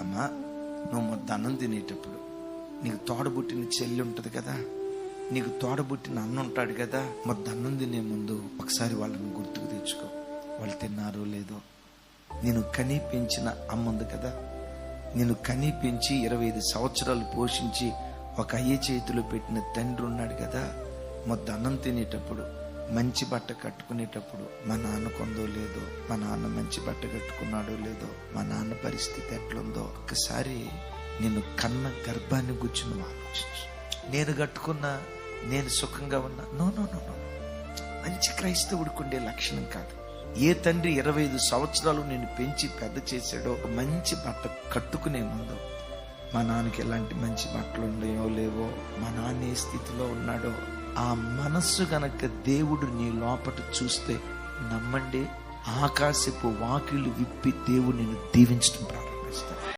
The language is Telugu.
అమ్మా, నువ్వు మొత్తం అన్నం తినేటప్పుడు నీకు తోడబుట్టిన చెల్లి ఉంటుంది కదా, నీకు తోడబుట్టిన అన్న ఉంటాడు కదా, మొత్తం అన్నం తినే ముందు ఒకసారి వాళ్ళని గుర్తుకు తెచ్చుకో. వాళ్ళు తిన్నారో లేదో. నేను కనీ పెంచిన అమ్మ ఉంది కదా, నేను కనీ పెంచి 25 సంవత్సరాలు పోషించి ఒక అయ్య చేతిలో పెట్టిన తండ్రి ఉన్నాడు కదా. మొత్తం అన్నం తినేటప్పుడు, మంచి బట్ట కట్టుకునేటప్పుడు మా నాన్న కొందో లేదో, మా నాన్న మంచి బట్ట కట్టుకున్నాడో లేదో, మా నాన్న పరిస్థితి ఎట్లుందో ఒక్కసారి నేను కన్న గర్భాన్ని గురించి నువ్వు ఆలోచించు. నేను కట్టుకున్నా, నేను సుఖంగా ఉన్నా, నో నో నో నో. మంచి క్రైస్తవుడికి ఉండే లక్షణం కాదు. ఏ తండ్రి 25 సంవత్సరాలు నేను పెంచి పెద్ద చేశాడో, ఒక మంచి బట్ట కట్టుకునే ముందు మా నాన్నకి ఎలాంటి మంచి బట్టలు ఉన్నాయో లేవో, మా నాన్న ఏ స్థితిలో ఉన్నాడో, ఆ మనస్సు గనక దేవుడు నీ లోపట చూస్తే నమ్మండి, ఆకాశపు వాకిళ్ళు విప్పి దేవుడు నిన్ను దీవించడం ప్రారంభిస్తాడు.